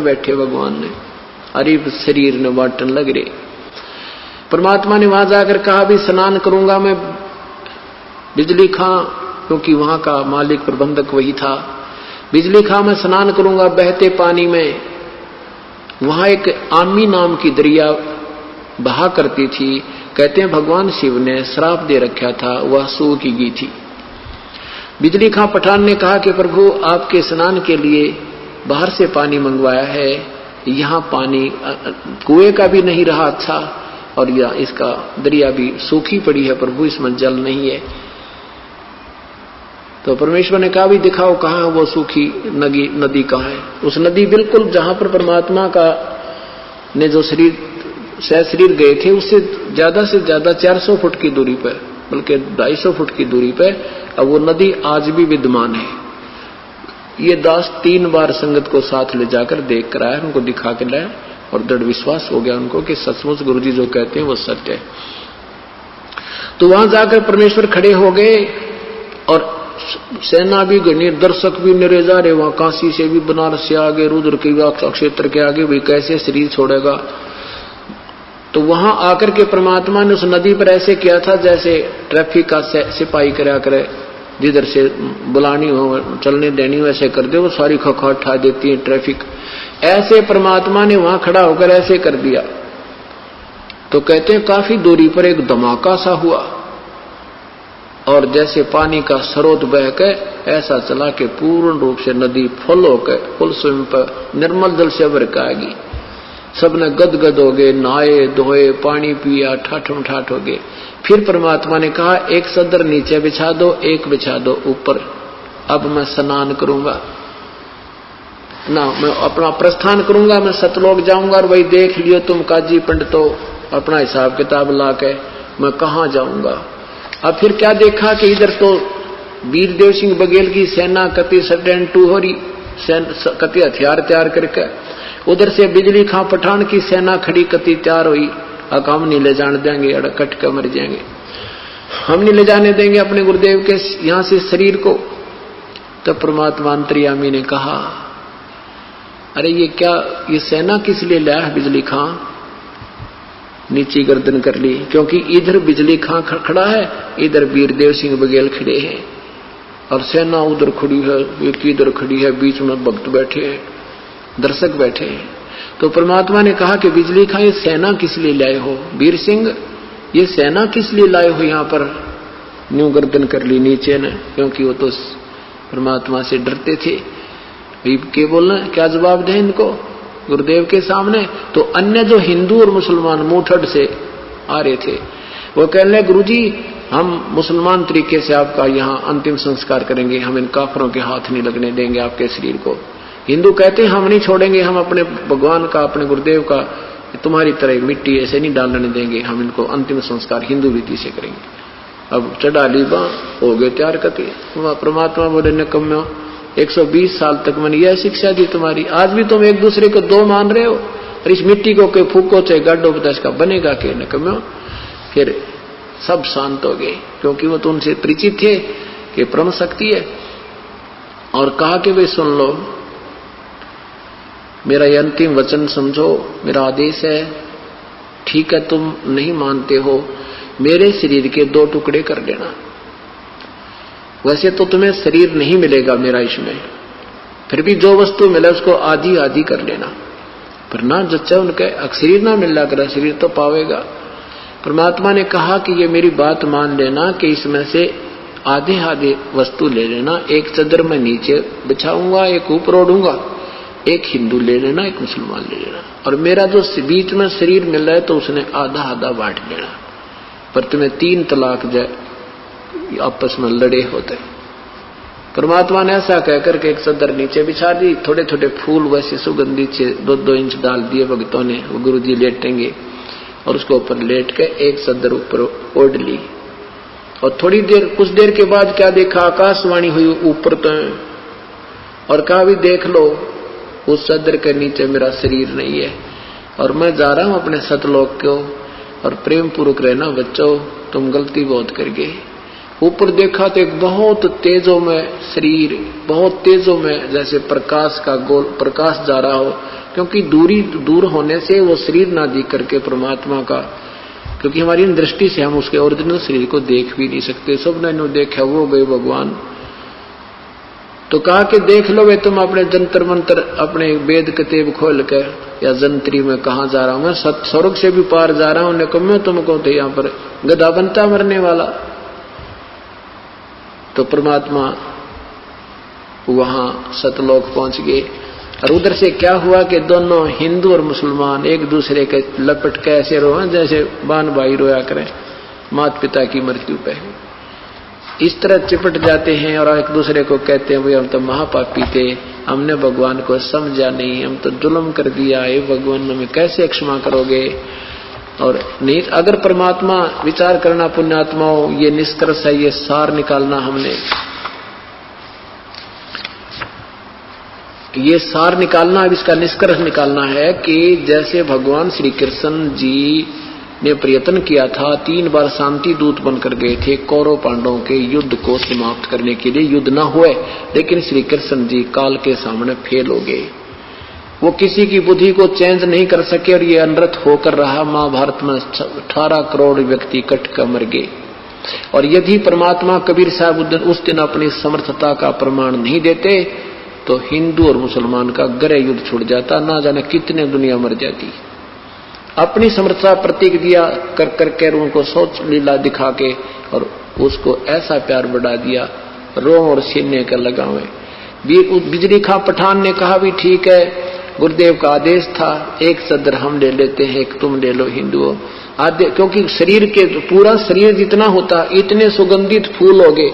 बैठे भगवान ने, अरे शरीर ने बांटन लग रहे। परमात्मा ने वहां जाकर कहा भी स्नान करूंगा मैं बिजली खां, क्योंकि वहां का मालिक प्रबंधक वही था। बिजली खां मैं स्नान करूंगा बहते पानी में। वहां एक आमी नाम की दरिया बहा करती थी। कहते हैं भगवान शिव ने श्राप दे रखा था, वह सूख की गई थी। बिजली खां पठान ने कहा कि प्रभु आपके स्नान के लिए बाहर से पानी मंगवाया है, यहाँ पानी कुएं का भी नहीं रहा अच्छा, और यह इसका दरिया भी सूखी पड़ी है प्रभु, इसमें जल नहीं है। तो परमेश्वर ने कहा भी दिखाओ कहाँ है वो सूखी नदी कहाँ है। उस नदी बिल्कुल जहां पर परमात्मा का ने जो शरीर गए थे उससे से ज्यादा 400 फुट की दूरी पर, बल्कि 250 फुट की दूरी पर अब वो नदी आज भी विद्यमान है। ये दास 3 बार संगत को साथ ले जाकर देख कर आया, उनको दिखा के लाया और दृढ़ विश्वास हो गया उनको कि सचमुच गुरुजी जो कहते हैं वो सत्य है। तो वहां जाकर परमेश्वर खड़े हो गए और सेना भी गणी, दर्शक भी निरे जा रहे। वहां काशी से भी, बनारस से आगे, रुद्र के क्षेत्र के आगे भी कैसे शरीर छोड़ेगा। तो वहां आकर के परमात्मा ने उस नदी पर ऐसे किया था जैसे ट्रैफिक का सिपाही करा करे, जिधर से बुलानी हो चलने देनी हो ऐसे कर दे, वो सारी खखाट ठा देती है ट्रैफिक। ऐसे परमात्मा ने वहां खड़ा होकर ऐसे कर दिया। तो कहते हैं काफी दूरी पर एक धमाका सा हुआ और जैसे पानी का स्रोत बह के ऐसा चला कि पूर्ण रूप से नदी फुल होकर फुल स्वयं पर निर्मल जल से भर के आएगी। सबने गदगद हो गए, नहाए धोए, पानी पिया, ठाठम ठाठ हो गए। फिर परमात्मा ने कहा एक सदर नीचे बिछा दो, एक बिछा दो ऊपर, अब मैं स्नान करूंगा ना, मैं अपना प्रस्थान करूंगा, मैं सतलोक जाऊंगा। और वही देख लियो तुम काजी पंडितो अपना हिसाब किताब ला के मैं कहां जाऊंगा। अब फिर क्या देखा कि इधर तो वीरदेव सिंह बघेल की सेना कति सडेन टू हो रही, कति हथियार तैयार करके, उधर से बिजली खां पठान की सेना खड़ी कति तैयार हुई। अब हम नहीं ले जाने देंगे, अड़कट के मर जाएंगे, हम नहीं ले जाने देंगे अपने गुरुदेव के यहां से शरीर को। तब परमात्मा अंतर्यामी ने कहा अरे ये क्या, ये सेना किस लिए लाया है बिजली खां। नीची गर्दन कर ली, क्योंकि इधर बिजली खां खड़ा है, इधर वीरदेव सिंह बघेल खड़े हैं और सेना उधर खड़ी है, एक इधर खड़ी है, बीच में भक्त बैठे हैं, दर्शक बैठे हैं। तो परमात्मा ने कहा कि बिजली खां ये सेना किस लिए लाए हो, वीर सिंह ये सेना किस लिए लाए हो यहाँ पर। न्यू गर्दन कर ली नीचे ने, क्योंकि वो तो परमात्मा से डरते थे। क्या बोलना, क्या जवाब दें इनको गुरुदेव के सामने। तो अन्य जो हिंदू और मुसलमान मुठड़ से आ रहे थे वो कह रहे गुरुजी हम मुसलमान तरीके से आपका यहाँ अंतिम संस्कार करेंगे, हम इन काफरों के हाथ नहीं लगने देंगे आपके शरीर को। हिंदू कहते हैं हम नहीं छोड़ेंगे, हम अपने भगवान का, अपने गुरुदेव का तुम्हारी तरह मिट्टी ऐसे नहीं डालने देंगे, हम इनको अंतिम संस्कार हिंदू रीति से करेंगे। अब चढ़ा ली बा हो गए तैयार करते। परमात्मा बोले निकम्मो 120 साल तक मैंने यह शिक्षा दी तुम्हारी, आज भी तुम एक दूसरे को दो मान रहे हो, और इस मिट्टी को कोई फूको चाहे गाड़ो बता इसका बनेगा के निकम्मो। फिर सब शांत हो गए, क्योंकि वो तो उनसे परिचित थे कि परम शक्ति है। और कहा कि वे सुन लो, मेरा ये अंतिम वचन समझो, मेरा आदेश है, ठीक है तुम नहीं मानते हो, मेरे शरीर के 2 टुकड़े कर देना। वैसे तो तुम्हें शरीर नहीं मिलेगा मेरा इसमें, फिर भी जो वस्तु मिले उसको आधी आधी कर लेना, पर ना जच्चा उनके शरीर ना मिल रहा करा, शरीर तो पावेगा। परमात्मा ने कहा कि ये मेरी बात मान लेना कि इसमें से आधे आधे वस्तु ले लेना, एक चदर में नीचे बिछाऊंगा, एक ऊपर ओढ़ूंगा, एक हिंदू ले लेना, एक मुसलमान ले लेना, और मेरा जो बीच में शरीर मिल रहा है तो उसने आधा आधा बांट लेना, पर तुम्हें 3 तलाक जाए आपस में लड़े होते। परमात्मा ने ऐसा कहकर के एक चदर नीचे बिछा दी, थोड़े थोड़े फूल वैसे सुगंधित से 2-2 इंच डाल दिए भक्तों ने, वो गुरुजी लेटेंगे और उसके ऊपर लेट के एक चदर ऊपर ओढ़ ली। और थोड़ी देर, कुछ देर के बाद क्या देखा, आकाशवाणी हुई ऊपर तो, और कहा भी देख लो उस चदर के नीचे मेरा शरीर नहीं है और मैं जा रहा हूं अपने सतलोक को, और प्रेम पूर्वक रहना बच्चों, तुम गलती बहुत कर गए, ऊपर देखा तो एक बहुत तेजों में शरीर, बहुत तेजों में जैसे प्रकाश का गोल प्रकाश जा रहा हो, क्योंकि दूर होने से वो शरीर ना दिख करके परमात्मा का, क्योंकि हमारी दृष्टि से हम उसके ओरिजिनल शरीर को देख भी नहीं सकते। सबने नो देखा वो गए भगवान। तो कहा कि देख लो वे तुम अपने जंतर मंत्र, अपने वेद कतेब खोल के या जंत्री में कहा जा रहा हूं, मैं स्वर्ग से भी पार जा रहा हूं। उन्हें कहा मैं तुमको तो यहाँ पर गधा बनता मरने वाला। तो परमात्मा वहां सतलोक पहुंच गए। और उधर से क्या हुआ कि दोनों हिंदू और मुसलमान एक दूसरे के लपट के ऐसे रोए जैसे बान भाई रोया करें माता पिता की मृत्यु पे। इस तरह चिपट जाते हैं और एक दूसरे को कहते हैं भाई हम तो महापापी थे, हमने भगवान को समझा नहीं, हम तो जुल्म कर दिया, ये भगवान हमें कैसे क्षमा करोगे। और नहीं, अगर परमात्मा विचार करना पुण्यात्माओं, ये निष्कर्ष है, ये सार निकालना हमने, ये सार निकालना, अब इसका निष्कर्ष निकालना है कि जैसे भगवान श्री कृष्ण जी ने प्रयत्न किया था, 3 बार शांति दूत बनकर गए थे कौरव पांडवों के युद्ध को समाप्त करने के लिए, युद्ध न हुए, लेकिन श्री कृष्ण जी काल के सामने फेल हो गए। वो किसी की बुद्धि को चेंज नहीं कर सके और ये अनर्थ होकर रहा। महाभारत में 18 करोड़ व्यक्ति कट कर मर गए। और यदि परमात्मा कबीर साहब उस दिन अपनी समर्थता का प्रमाण नहीं देते तो हिंदू और मुसलमान का गहरा युद्ध छूट जाता, ना जाने कितने दुनिया मर जाती। अपनी समर्थता प्रतीक दिया कर करके उनको सोच लीला दिखा के और उसको ऐसा प्यार बढ़ा दिया, रोम और सीने का लगावे। बिजली खां पठान ने कहा भी ठीक है, गुरुदेव का आदेश था, एक सदर हम ले लेते हैं, एक तुम ले लो हिंदुओं। आदे क्योंकि शरीर के पूरा शरीर जितना होता, इतने सुगंधित फूल हो गए,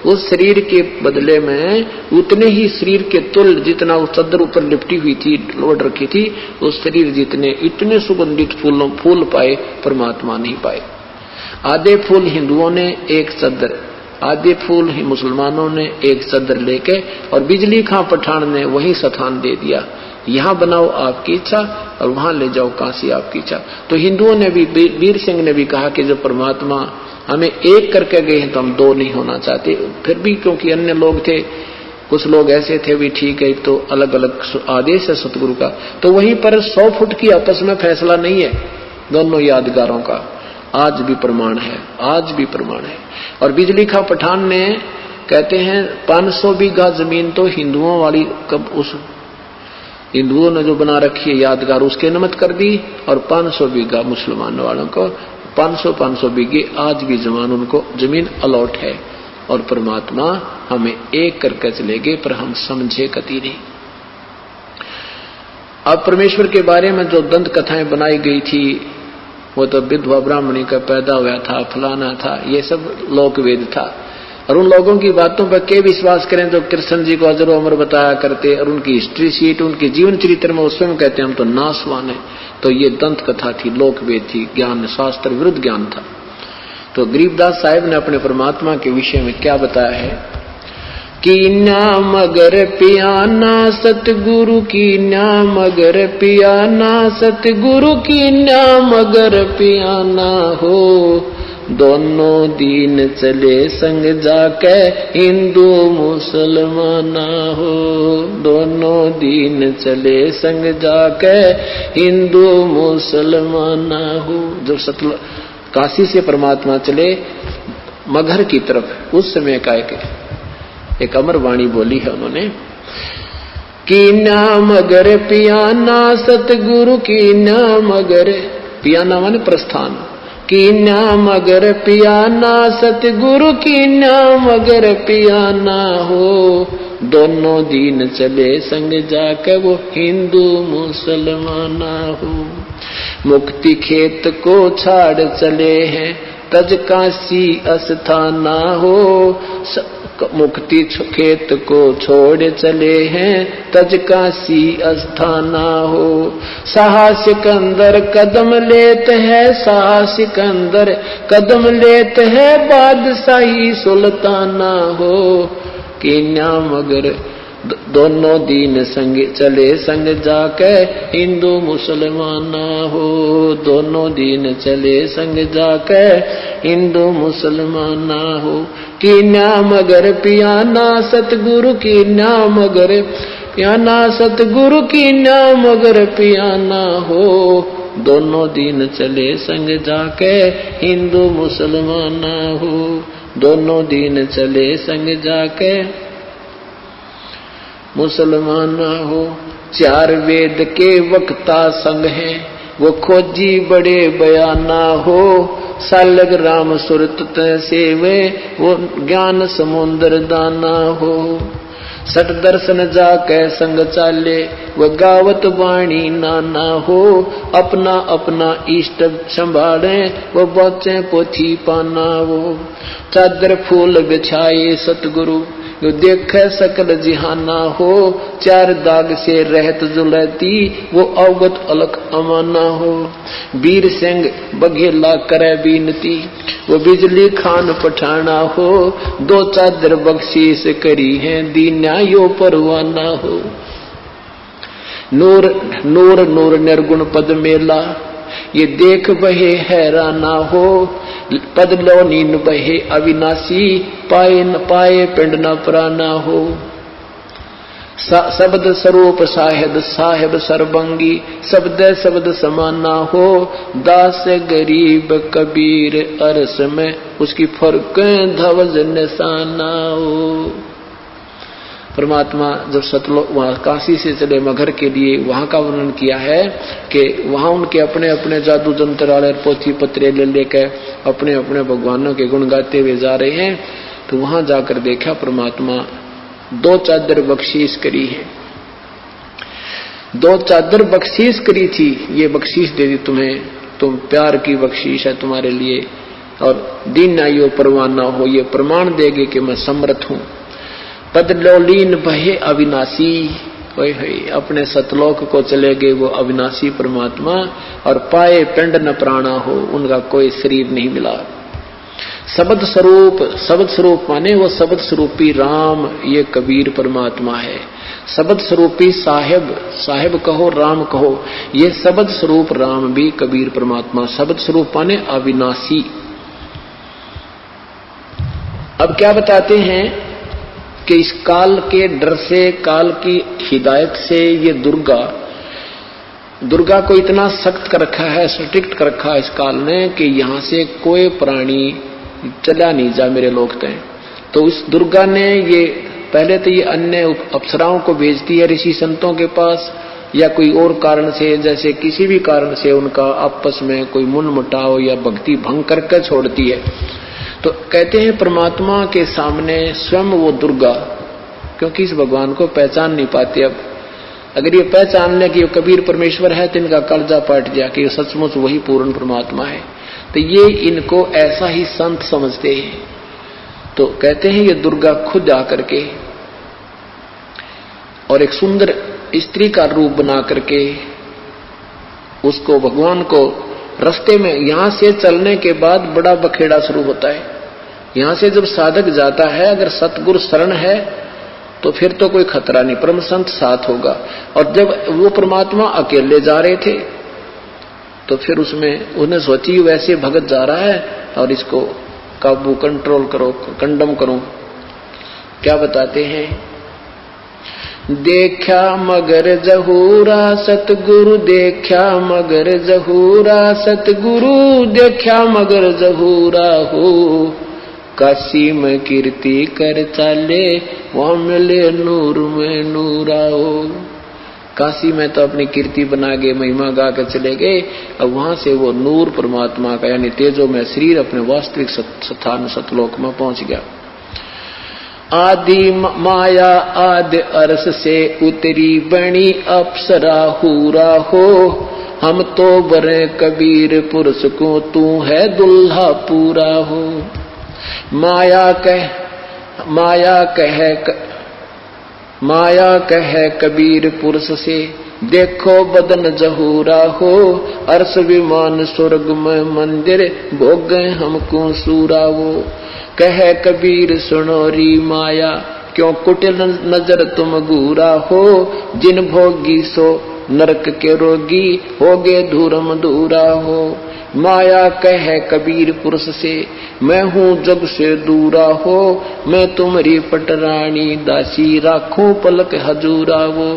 उस शरीर के बदले में उतने ही शरीर के तुल जितना उस चद्दर ऊपर लिपटी हुई थी, लोड रखी थी, उस शरीर जितने इतने सुगंधित फूल पाए परमात्मा नहीं पाए। आधे फूल हिंदुओं ने एक चद्दर, आधे फूल ही मुसलमानों ने एक चद्दर लेके, और बिजली खां पठान ने वही स्थान दे दिया, यहां बनाओ आपकी इच्छा और वहां ले जाओ काशी आपकी इच्छा। तो हिंदुओं ने भी, वीर सिंह ने भी कहा कि जब परमात्मा हमें एक करके गए हैं तो हम 2 नहीं होना चाहते। फिर भी क्योंकि अन्य लोग थे, कुछ लोग ऐसे थे भी ठीक है, तो अलग अलग आदेश है सतगुरु का, तो वहीं पर 100 फुट की आपस में फैसला नहीं है दोनों यादगारों का। आज भी प्रमाण है, आज भी प्रमाण है। और बिजली खां पठान ने कहते हैं 500 बीघा जमीन तो हिंदुओं वाली, कब उस हिंदुओं ने जो बना रखी है यादगार, उसके नमत कर दी, और 500 बीघा मुसलमान वालों को, 500 बीघे आज भी जमान उनको जमीन अलॉट है। और परमात्मा हमें एक करके चलेगे, पर हम समझे कति नहीं। अब परमेश्वर के बारे में जो दंत कथाएं बनाई गई थी, वो तो विधवा ब्राह्मणी का पैदा हुआ था, फलाना था, ये सब लोकवेद था। और उन लोगों की बातों पर के विश्वास करें जो कृष्ण जी को अजर अमर बताया करते, और उनकी हिस्ट्री शीट, उनके जीवन चरित्र में उसमें कहते हैं हम तो नासवान है। तो ये दंत कथा थी, लोकवेद थी, ज्ञान शास्त्र विरुद्ध ज्ञान था। तो गरीबदास साहिब ने अपने परमात्मा के विषय में क्या बताया है कि नाम अगर पियाना सतगुरु की, नाम अगर पियाना सतगुरु की, नाम अगर पियाना हो, दोनों दीन चले संग जाके हिंदू मुसलमाना हो, दोनों दीन चले संग जाके हिंदू मुसलमाना हो। जब काशी से परमात्मा चले मगहर की तरफ, उस समय का एक अमर वाणी बोली है उन्होंने कि नाम अगर पियाना सतगुरु की, नाम अगर पियाना माने प्रस्थान, की नाम अगर पियाना सतगुरु की, नाम अगर पियाना हो, दोनों दीन चले संग जाकर वो हिंदू मुसलमाना हो। मुक्ति खेत को छाड़ चले हैं तज काशी अस्थाना हो, मुक्ति खेत को छोड़ चले हैं तज काशी अस्थाना हो। साहसिक अंदर कदम लेत है, साहसिक अंदर कदम लेत है, बादशाही सुल्ताना हो, कि नाम अगर दोनों दीन संग चले संग जाके हिंदू मुसलमान हो। दोनों दीन चले संग जाके हिंदू मुसलमान हो। कीन्या मगर पियाना सतगुरु कीन्या मगर पियाना सतगुरु कीन्या मगर पियाना हो। दोनों दीन चले संग जाके हिंदू मुसलमान हो। दोनों दीन चले संग जाके मुसलमान हो। चार वेद के वक्ता संग हैं वो खोजी बड़े बयाना हो। सालग राम सुरत सेवे वो ज्ञान समुद्र दाना हो। सठ दर्शन जाके संग चाले वो गावत वाणी नाना हो। अपना अपना इष्ट संभाले वो बचे पोथी पाना हो। चादर फूल बिछाए सतगुरु जो देखे सकल जिहाना हो। चार दाग से रहत जुलती वो अवगत अलख अमाना हो। वीर सिंह बघेला करे बीनती वो बिजली खान पठाना हो। दो चादर बख्शीश करी है दीन्या यो परवाना हो। नूर नूर नूर निर्गुण पद मेला ये देख बहे हैराना हो। पद लो नीन बहे अविनाशी पाए न पाए पिंड न प्राना हो। शब्द स्वरूप साहेब साहेब सरबंगी शब्द शब्द समाना हो। दास गरीब कबीर अरस में उसकी फर्क धवज निशाना हो। परमात्मा जब सतलोक वहां काशी से चले मगहर के लिए वहां का वर्णन किया है कि वहां उनके अपने अपने जादू जंत्र वाले पोथी पत्रे ले लेकर अपने अपने भगवानों के गुण गाते हुए जा रहे हैं। तो वहां जाकर देखा परमात्मा दो चादर बख्शीश करी है। दो चादर बख्शीश करी थी, ये बख्शीश दे दी तुम्हें, तुम प्यार की बख्शीश है तुम्हारे लिए। और दीन आयो परवाना हो, ये प्रमाण देगे कि मैं समर्थ हूं। पद लोलीन बहे अविनाशी अपने सतलोक को चले गए वो अविनाशी परमात्मा। और पाए पिंड न प्राणा हो, उनका कोई शरीर नहीं मिला। शब्द स्वरूप माने वो शब्द स्वरूपी राम, ये कबीर परमात्मा है। शब्द स्वरूपी साहेब कहो राम कहो, ये शब्द स्वरूप राम भी कबीर परमात्मा। शब्द स्वरूप माने अविनाशी। अब क्या बताते हैं कि इस काल के डर से, काल की हिदायत से ये दुर्गा को इतना सख्त कर रखा है, स्ट्रिक्ट कर रखा है इस काल ने कि यहां से कोई प्राणी चला नहीं जा मेरे लोग तय। तो इस दुर्गा ने ये पहले तो ये अन्य अप्सराओं को भेजती है ऋषि संतों के पास, या कोई और कारण से, जैसे किसी भी कारण से उनका आपस में कोई मनमुटाव या भक्ति भंग करके छोड़ती है। तो कहते हैं परमात्मा के सामने स्वयं वो दुर्गा, क्योंकि इस भगवान को पहचान नहीं पाते। अब अगर ये पहचान ले कि कबीर परमेश्वर है तो इनका कलजा पाट गया कि सचमुच वही पूर्ण परमात्मा है। तो ये इनको ऐसा ही संत समझते हैं। तो कहते हैं ये दुर्गा खुद आकर के और एक सुंदर स्त्री का रूप बना करके उसको भगवान को रास्ते में, यहां से चलने के बाद बड़ा बखेड़ा शुरू होता है। यहां से जब साधक जाता है, अगर सतगुरु शरण है तो फिर तो कोई खतरा नहीं, परम संत साथ होगा। और जब वो परमात्मा अकेले जा रहे थे तो फिर उसमें उन्हें सोची वैसे भगत जा रहा है और इसको काबू कंट्रोल करो, कंडम करो। क्या बताते हैं, देखा मगर जहूरा सतगुरु, देखा मगर जहूरा सतगुरु, देखा मगर जहूरा हो। काशी में कीर्ति कर चाले वहां मिले नूर में नूरा हो। काशी में तो अपनी कीर्ति बना के महिमा गा कर चले गए, अब वहां से वो नूर परमात्मा का यानी तेजो में शरीर अपने वास्तविक स्थान सतलोक में पहुंच गया। आदि माया आदि अरस से उतरी बनी अप्सरा हूरा हो। हम तो बरे कबीर पुरुष को तू है दुल्हा पूरा हो। माया कहे कबीर पुरुष से देखो बदन जहूरा हो। अर्श विमान स्वर्ग में मंदिर भोग हमको सूरा वो। कहे कबीर सुनो री माया क्यों कुटिल नजर तुम घूरा हो, जिन भोगी सो नरक के रोगी, होगे धूरम दूरा हो। माया कहे कबीर पुरुष से, मैं हूँ जग से दूरा हो, मैं तुम्हारी पटरानी दासी, राखूं पलक हजूरा वो।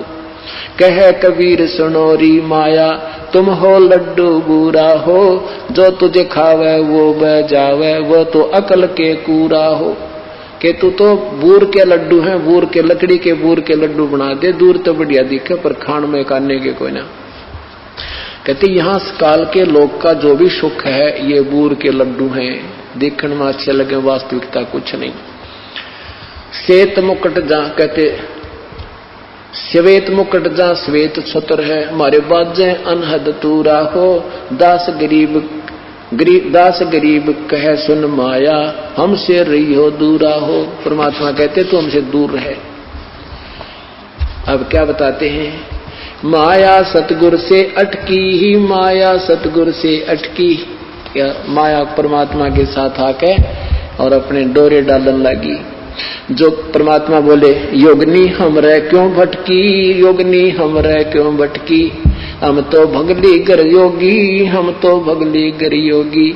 कहे कबीर सुनोरी माया, तुम हो लड्डू बूरा हो, जो तुझे खावे वो बह जावे, वो तो अकल के कूरा हो। कि तू तो बूर के लड्डू हैं, बूर के लकड़ी के बूर के लड्डू बना दे, दूर तो बढ़िया दिखे पर खान में काने के कोई ना। कहते यहाँ काल के लोग का जो भी सुख है ये बूर के लड्डू हैं, देखने में अच्छे लगे, वास्तविकता कुछ नहीं। श्वेत मुकुट जहां कहते श्वेत मुकुट जहां श्वेत छत्र है, हमारे बाजे अनहद तूरा हो, दास गरीब कहे सुन माया, हमसे रही हो दूरा हो। परमात्मा कहते तो हमसे दूर रहे। अब क्या बताते हैं, माया सतगुर से अटकी ही, माया सतगुर से अटकी। या माया परमात्मा के साथ आके और अपने डोरे डालन लगी। जो परमात्मा बोले योगनी हम रह क्यों भटकी, योगनी हम रह क्यों भटकी, हम तो भगली गर योगी, हम तो भगली गर योगी,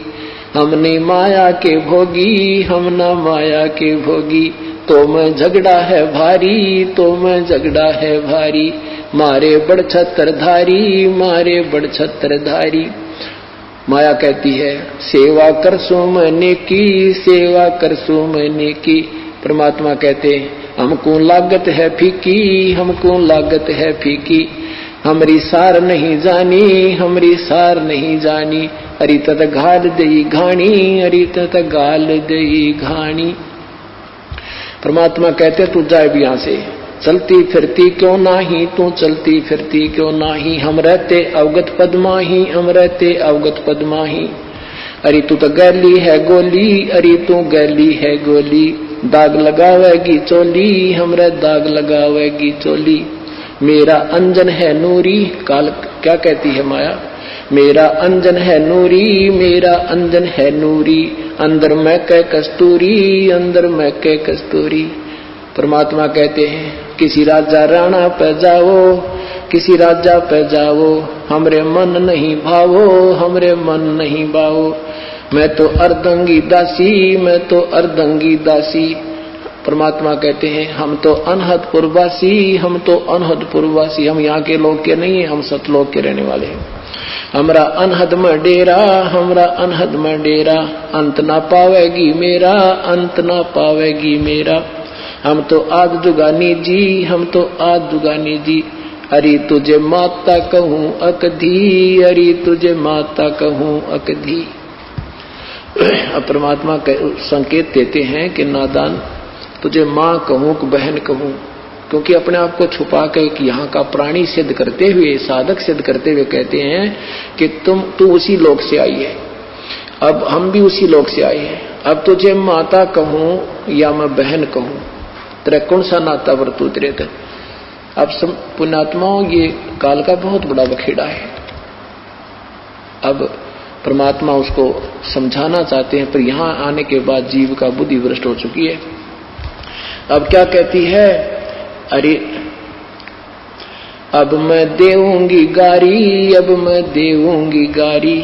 हमने माया के भोगी, हम ना माया के भोगी, तो मैं झगड़ा है भारी, तो मैं झगड़ा है भारी, मारे बड़ छत्रधारी, मारे बड़ छत्रधारी। माया कहती है सेवा कर सो मैंने की, सेवा कर सो मैंने की। परमात्मा कहते हमको लागत है फीकी, हमको लागत है फीकी, हमरी सार नहीं जानी, हमरी सार नहीं जानी, अरी तत घाल दई घाणी, अरी तत गाल दई घाणी। परमात्मा कहते तू जाए भी यहां से, चलती फिरती क्यों नाही, तू चलती फिरती क्यों नाही, हम रहते अवगत पद्माही, हम रहते अवगत पद्माही, अरे तू तो गैली है गोली, अरे तू गैली है गोली, दाग लगावेगी चोली, हमरे दाग लगावेगी चोली, मेरा अंजन है नूरी। काल क्या कहती है माया, मेरा अंजन है नूरी, मेरा अंजन है नूरी, अंदर मैं कै कस्तूरी, अंदर मैं कै कस्तूरी। परमात्मा कहते हैं किसी राजा राणा पे जाओ, किसी राजा पे जाओ, हमरे मन नहीं भावो, हमरे मन नहीं भावो, मैं तो अर्धंगी दासी, मैं तो अर्धंगी दासी। परमात्मा कहते हैं हम तो अनहदपुर वासी, हम तो अनहदपुर वासी, हम यहाँ के लोग के नहीं है, हम सतलोक के रहने वाले हैं। हमरा अनहद में डेरा, हमरा अनहद में डेरा, अंत ना पावेगी मेरा, अंत ना पावेगी मेरा, हम तो आद जुगानी जी, हम तो आद जुगानी जी, अरे तुझे माता कहूँ अकधी, अरे तुझे माता कहूँ अकधी। अब परमात्मा संकेत देते हैं कि नादान तुझे माँ कहूँ कि बहन कहूँ, क्योंकि अपने आप को छुपा के कि यहाँ का प्राणी सिद्ध करते हुए, साधक सिद्ध करते हुए कहते हैं कि तू उसी लोक से आई है, अब हम भी उसी लोक से आए हैं, अब तुझे माता कहूँ या मैं बहन कहूँ, तेरा कौन सा नाता वर्तू तेरे तक। अब पुण्यात्माओं ये काल का बहुत बड़ा बखेड़ा है। अब परमात्मा उसको समझाना चाहते हैं, पर यहाँ आने के बाद जीव का बुद्धि भ्रष्ट हो चुकी है। अब क्या कहती है, अरे अब मैं देऊंगी गारी, अब मैं देऊंगी गारी।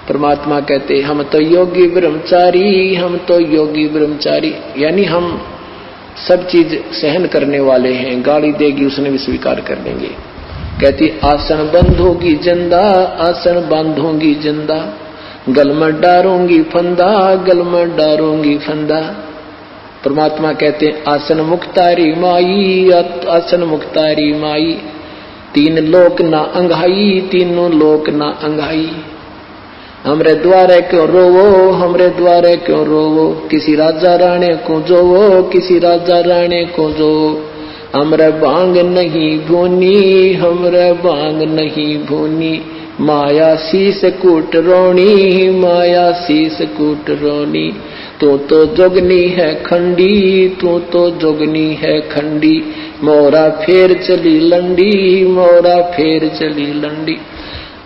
परमात्मा कहते हम तो योगी ब्रह्मचारी, हम तो योगी ब्रह्मचारी, यानी हम सब चीज सहन करने वाले हैं, गाली देगी उसने भी स्वीकार कर लेंगे। कहती आसन बंधोगी जिंदा, आसन बांधोगी जिंदा, गल में डारूंगी फंदा, गल में डारूंगी फंदा। परमात्मा कहते आसन मुक्तारी माई, आसन मुक्तारी माई, तीन लोक ना अंघाई, तीनों लोक ना अंघाई, हमरे द्वारे क्यों रोवो, हमरे द्वारे क्यों रोवो, किसी राजा राणे को जोवो, किसी राजा राणे को जोवो, हमरे बांग नहीं भूनी, हमरे बांग नहीं भूनी, माया शीस कूट रोणी, माया शीस कूट रोणी, तू तो जोगनी है खंडी, तू तो जोगनी है खंडी, मोरा फेर चली लंडी, मोरा फेर चली लंडी।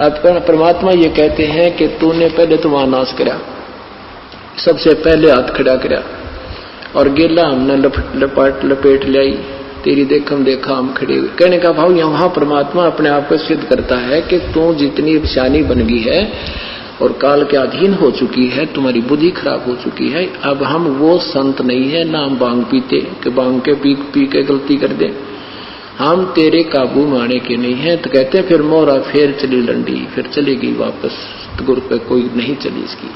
अब परमात्मा ये कहते हैं कि तूने पहले तो वहां नाश करा, सबसे पहले हाथ खड़ा करा, और गेला हमने लपेट लाई, तेरी देखम देखा हम खड़े हुए। कहने का भाव यहाँ परमात्मा अपने आप को सिद्ध करता है कि तू जितनी शानी बन गई है और काल के अधीन हो चुकी है, तुम्हारी बुद्धि खराब हो चुकी है। अब हम वो संत नहीं है ना हम भांग पीते कि भांग के पी के गलती कर दे, हम तेरे काबू में आने के नहीं है। तो कहते हैं फिर मोरा फिर चली लंडी, फिर चलेगी वापस गुरु पे, कोई नहीं चली इसकी।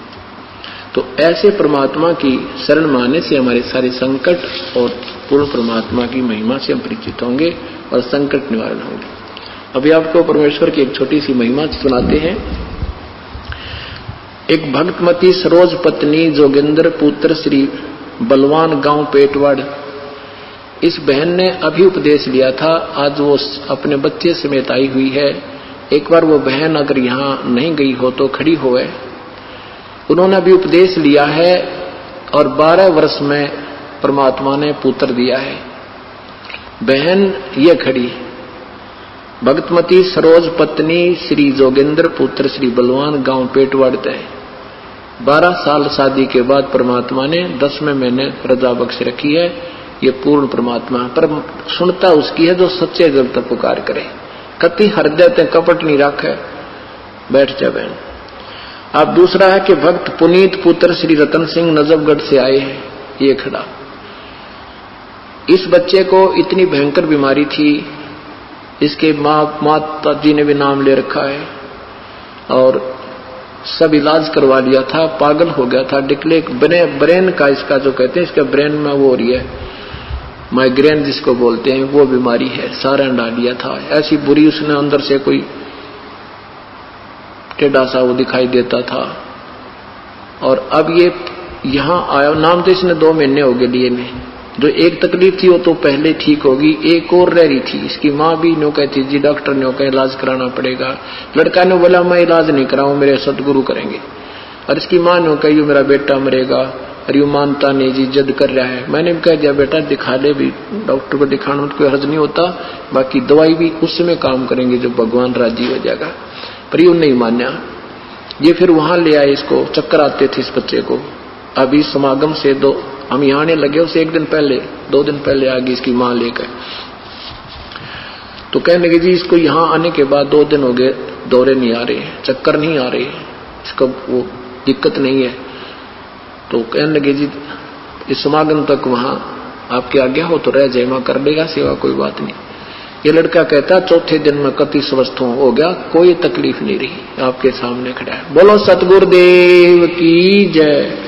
तो ऐसे परमात्मा की शरण माने से हमारे सारे संकट और पूर्ण परमात्मा की महिमा से हम परिचित होंगे और संकट निवारण होंगे। अभी आपको परमेश्वर की एक छोटी सी महिमा सुनाते हैं। एक भक्तमती सरोज पत्नी जोगिंदर पुत्र श्री बलवान गांव पेटवाड़, इस बहन ने अभी उपदेश लिया था, आज वो अपने बच्चे समेत आई हुई है। एक बार वो बहन अगर यहाँ नहीं गई हो तो खड़ी होए। उन्होंने अभी उपदेश लिया है और 12 वर्ष में परमात्मा ने पुत्र दिया है। बहन ये खड़ी, भक्तमती सरोज पत्नी श्री जोगिंदर पुत्र श्री बलवान गांव पेटवाड़ है। 12 साल शादी के बाद परमात्मा ने 10वें महीने रजा बख्श रखी है। ये पूर्ण परमात्मा पर सुनता उसकी है जो सच्चे दिल तक पुकार करे, कति हृदय ते कपट नहीं रखे। बैठ जा बहन। अब दूसरा है कि भक्त पुनीत पुत्र श्री रतन सिंह नजफगढ़ से आए हैं, ये खड़ा। इस बच्चे को इतनी भयंकर बीमारी थी, इसके माता जी ने भी नाम ले रखा है और सब इलाज करवा लिया था, पागल हो गया था। डिक्लेक ब्रेन का इसका जो कहते हैं, इसका ब्रेन में वो हो रही है माइग्रेन जिसको बोलते हैं, वो बीमारी है, सारा डाल लिया था। ऐसी बुरी उसने अंदर से कोई टेढ़ा सा वो दिखाई देता था। और अब ये यहाँ आया, नाम तो इसने 2 महीने हो गए लिए में। जो एक तकलीफ थी वो तो पहले ठीक होगी, एक और रह रही थी। इसकी माँ भी नो कहती जी डॉक्टर ने कहा इलाज कराना पड़ेगा। लड़का ने बोला मैं इलाज नहीं कराऊं, मेरे सदगुरु करेंगे। और इसकी माँ ने कही मेरा बेटा मरेगा, और यू मानता नहीं जी, जिद कर रहा है। मैंने भी कह दिया बेटा दिखा ले भी, डॉक्टर को दिखाना में कोई हर्ज नहीं होता, बाकी दवाई भी उस समय काम करेंगे जब भगवान राजी हो जाएगा। पर यू नहीं माना। ये फिर वहां ले आए, इसको चक्कर आते थे इस बच्चे को। अभी समागम से हम यहाँ आने लगे, उसे 1 दिन पहले 2 दिन पहले आ गई इसकी माँ लेकर। तो कहने लगे जी इसको यहाँ आने के बाद 2 दिन हो गए, दौरे नहीं आ रहे, चक्कर नहीं आ रहे, इसको वो दिक्कत नहीं है। तो कहने लगे जी इस समागम तक वहां आपकी आज्ञा हो तो रह जाए, वहां कर लेगा सेवा, कोई बात नहीं। ये लड़का कहता 4थे दिन में कति स्वस्थ हो गया, कोई तकलीफ नहीं रही, आपके सामने खड़ा है। बोलो सतगुरुदेव की जय।